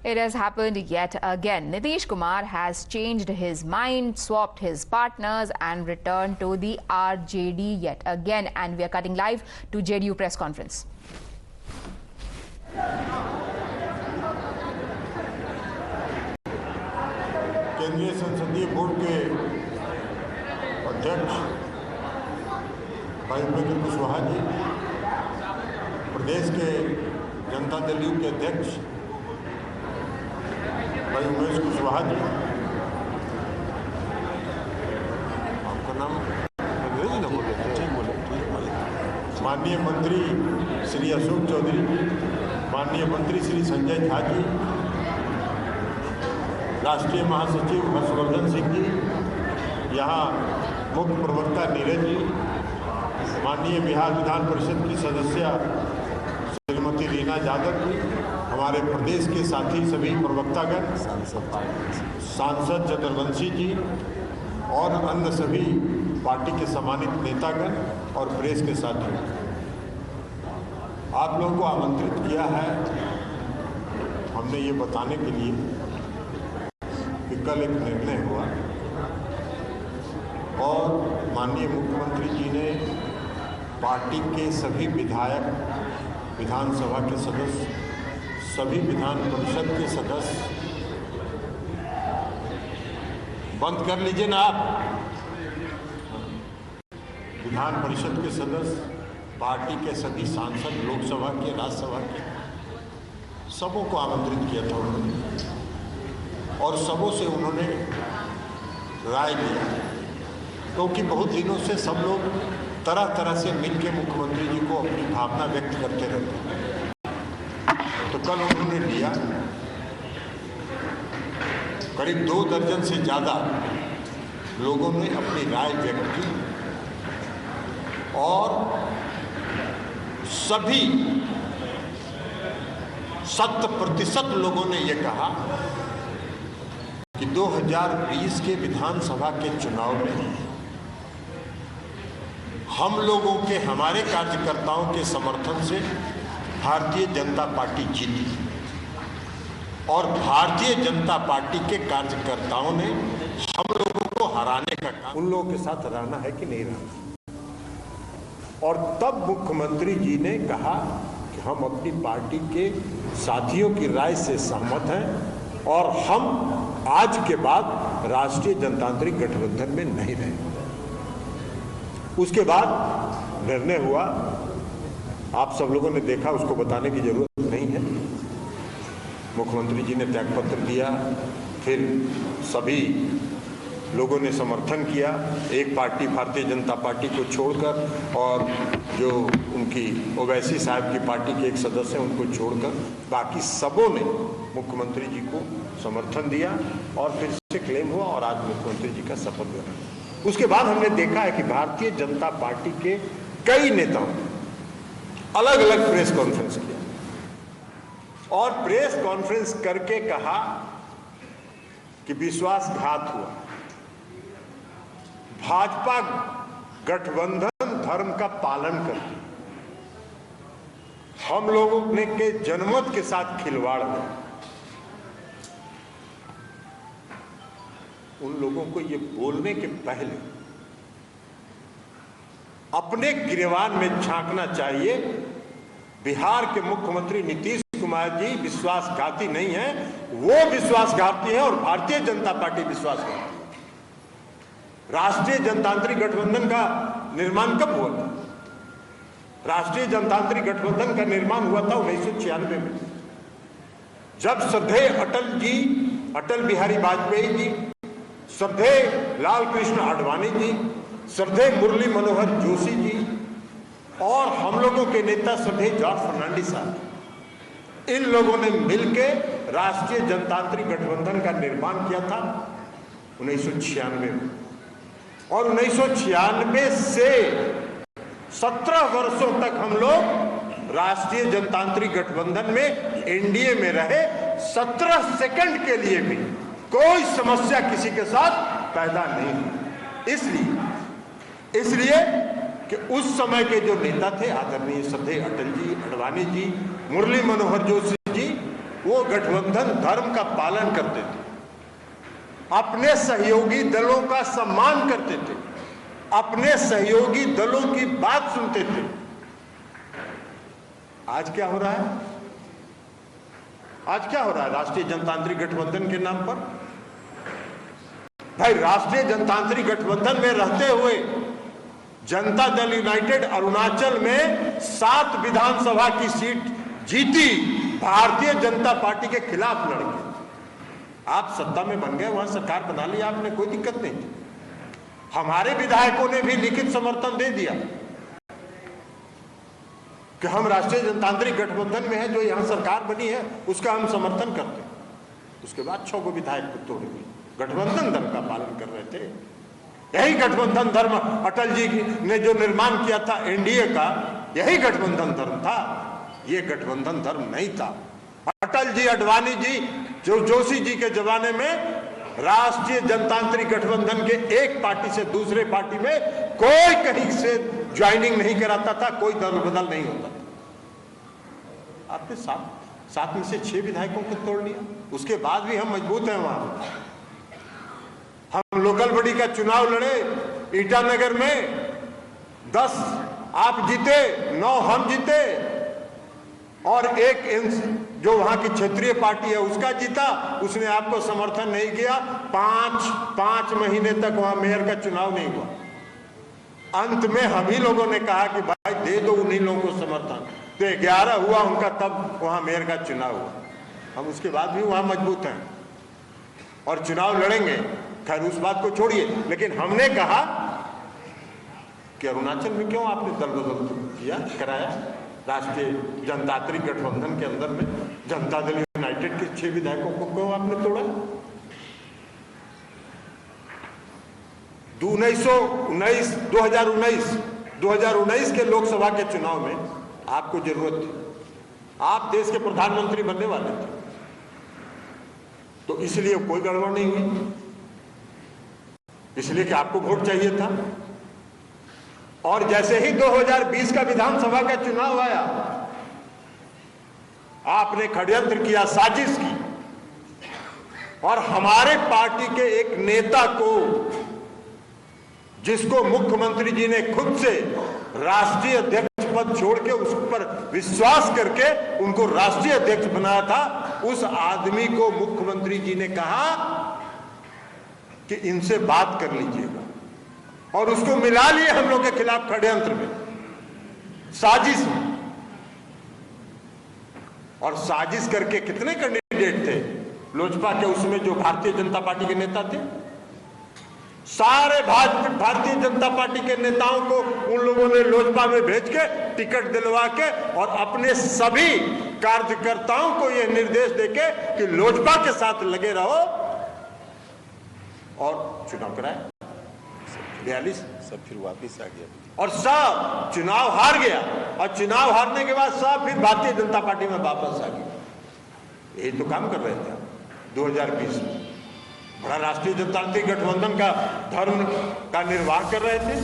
It has happened yet again. Nitish Kumar has changed his mind, swapped his partners and returned to the RJD yet again. And we are cutting live to JDU press conference. केंद्रीय संसदीय board के अध्यक्ष भाई उपेंद्र कुशवाहा जी, प्रदेश के Janata Dal you के अध्यक्ष भाई उमेश कुशवाहा जी, आपका नाम माननीय मंत्री श्री अशोक चौधरी, माननीय मंत्री श्री संजय झा जी, राष्ट्रीय महासचिव हर्षवर्धन सिंह जी, यहाँ मुख्य प्रवक्ता नीरज जी, माननीय बिहार विधान परिषद की सदस्य श्रीमती रीना यादव जी, हमारे प्रदेश के साथी सभी प्रवक्तागण, सांसद चतुर्वंशी जी और अन्य सभी पार्टी के सम्मानित नेतागण और प्रेस के साथी, आप लोगों को आमंत्रित किया है हमने ये बताने के लिए कि कल एक निर्णय हुआ और माननीय मुख्यमंत्री जी ने पार्टी के सभी विधायक, विधानसभा के सदस्य, सभी विधान परिषद के सदस्य, बंद कर लीजिए ना आप, विधान परिषद के सदस्य, पार्टी के सभी सांसद, लोकसभा के, राज्यसभा के, सबों को आमंत्रित किया था उन्होंने और सबों से उन्होंने राय लिया, क्योंकि बहुत दिनों से सब लोग तरह तरह से मिलकर मुख्यमंत्री जी को अपनी भावना व्यक्त करते रहते हैं। तो कल उन्होंने लिया, करीब 2 दर्जन से ज़्यादा लोगों ने अपनी राय व्यक्त की और सभी 100% लोगों ने ये कहा कि 2020 के विधानसभा के चुनाव में हम लोगों के, हमारे कार्यकर्ताओं के समर्थन से भारतीय जनता पार्टी जीती और भारतीय जनता पार्टी के कार्यकर्ताओं ने हम लोगों को हराने का काम, उन लोगों के साथ रहना है कि नहीं रहना। और तब मुख्यमंत्री जी ने कहा कि हम अपनी पार्टी के साथियों की राय से सहमत हैं और हम आज के बाद राष्ट्रीय जनतांत्रिक गठबंधन में नहीं रहेंगे। उसके बाद निर्णय हुआ, आप सब लोगों ने देखा, उसको बताने की जरूरत नहीं है। मुख्यमंत्री जी ने त्यागपत्र दिया, फिर सभी लोगों ने समर्थन किया, एक पार्टी भारतीय जनता पार्टी को छोड़कर और जो उनकी ओवैसी साहब की पार्टी के एक सदस्य हैं उनको छोड़कर बाकी सबों ने मुख्यमंत्री जी को समर्थन दिया और फिर से क्लेम हुआ और आज मुख्यमंत्री जी का शपथ लेना। उसके बाद हमने देखा है कि भारतीय जनता पार्टी के कई नेताओं ने अलग अलग प्रेस कॉन्फ्रेंस किया और प्रेस कॉन्फ्रेंस करके कहा कि विश्वासघात हुआ, भाजपा गठबंधन धर्म का पालन करती, हम लोगों ने के जनमत के साथ खिलवाड़ हुआ। उन लोगों को ये बोलने के पहले अपने गिरेबान में झांकना चाहिए। बिहार के मुख्यमंत्री नीतीश कुमार जी विश्वासघाती नहीं है, वो विश्वासघाती है और भारतीय जनता पार्टी विश्वासघाती। राष्ट्रीय जनतांत्रिक गठबंधन का निर्माण कब हुआ था? राष्ट्रीय जनतांत्रिक गठबंधन का निर्माण हुआ था 1996 में, जब श्रद्धेय अटल जी, अटल बिहारी वाजपेयी जी, श्रद्धेय लाल कृष्ण आडवाणी जी, श्रद्धेय मुरली मनोहर जोशी जी और हम लोगों के नेता श्रद्धेय जॉर्ज फर्नांडिस साहब, इन लोगों ने मिलकर राष्ट्रीय जनतांत्रिक गठबंधन का निर्माण किया था 1996 में। और 1996 से 17 वर्षों तक हम लोग राष्ट्रीय जनतांत्रिक गठबंधन में एनडीए में रहे। 17 सेकंड के लिए भी कोई समस्या किसी के साथ पैदा नहीं हुई। इसलिए कि उस समय के जो नेता थे, आदरणीय श्रद्धेय अटल जी, आडवाणी जी, मुरली मनोहर जोशी जी, वो गठबंधन धर्म का पालन करते थे, अपने सहयोगी दलों का सम्मान करते थे, अपने सहयोगी दलों की बात सुनते थे। आज क्या हो रहा है? आज क्या हो रहा है राष्ट्रीय जनतांत्रिक गठबंधन के नाम पर? भाई, राष्ट्रीय जनतांत्रिक गठबंधन में रहते हुए जनता दल यूनाइटेड अरुणाचल में 7 विधानसभा की सीट जीती, भारतीय जनता पार्टी के खिलाफ लड़के। आप सत्ता में बन गए, वहां सरकार बना ली आपने, कोई दिक्कत नहीं थी। हमारे विधायकों ने भी लिखित समर्थन दे दिया कि हम राष्ट्रीय जनतांत्रिक गठबंधन में है, जो यहां सरकार बनी है उसका हम समर्थन करते हैं। उसके बाद 6 विधायक को तोड़ दिए। गठबंधन धर्म का पालन कर रहे थे। यही गठबंधन धर्म अटल जी ने जो निर्माण किया था एनडीए का, यही गठबंधन धर्म था। ये गठबंधन धर्म नहीं था। अटल जी, अडवाणी जी, जोशी जी के जमाने में राष्ट्रीय जनतांत्रिक गठबंधन के एक पार्टी से दूसरे पार्टी में कोई कहीं से ज्वाइनिंग नहीं कराता था, कोई दल बदल नहीं होता था। आपने 7 में से 6 विधायकों को तोड़ लिया। उसके बाद भी हम मजबूत हैं। वहां हम लोकल बॉडी का चुनाव लड़े ईटानगर में, 10 आप जीते, 9 हम जीते, और एक जो वहां की क्षेत्रीय पार्टी है उसका जीता। उसने आपको समर्थन नहीं किया। 5 महीने तक वहां मेयर का चुनाव नहीं हुआ। अंत में हम ही लोगों ने कहा कि भाई दे दो उन्हीं लोगों को समर्थन, तो 11 हुआ उनका, तब वहां मेयर का चुनाव हुआ। हम उसके बाद भी वहां मजबूत हैं और चुनाव लड़ेंगे। खैर, उस बात को छोड़िए, लेकिन हमने कहा कि अरुणाचल में क्यों आपने दल बदल किया, कराया? राष्ट्रीय जनतांत्रिक गठबंधन के अंदर में जनता दल यूनाइटेड के 6 विधायकों को क्यों आपने तोड़ा? 2019 के लोकसभा के चुनाव में आपको जरूरत थी, आप देश के प्रधानमंत्री बनने वाले थे, तो इसलिए कोई गड़बड़ नहीं हुई, इसलिए कि आपको वोट चाहिए था। और जैसे ही 2020 का विधानसभा का चुनाव आया, आपने षड्यंत्र किया, साजिश की, और हमारे पार्टी के एक नेता को, जिसको मुख्यमंत्री जी ने खुद से राष्ट्रीय अध्यक्ष पद छोड़ के उस पर विश्वास करके उनको राष्ट्रीय अध्यक्ष बनाया था, उस आदमी को मुख्यमंत्री जी ने कहा कि इनसे बात कर लीजिएगा, और उसको मिला लिए हम लोग के खिलाफ षड्यंत्र में, साजिश में। और साजिश करके कितने कैंडिडेट थे लोजपा के, उसमें जो भारतीय जनता पार्टी के नेता थे, सारे भारतीय जनता पार्टी के नेताओं को उन लोगों ने लोजपा में भेज के टिकट दिलवा के और अपने सभी कार्यकर्ताओं को यह निर्देश देके कि लोजपा के साथ लगे रहो, और चुनाव कराए। 42 सब फिर वापिस आ गया और सब चुनाव हार गया, और चुनाव हारने के बाद सब फिर भारतीय जनता पार्टी में वापस आ गया। यही तो काम कर रहे थे 2020 में। बड़ा राष्ट्रीय जनतांत्रिक गठबंधन का धर्म का निर्वाह कर रहे थे।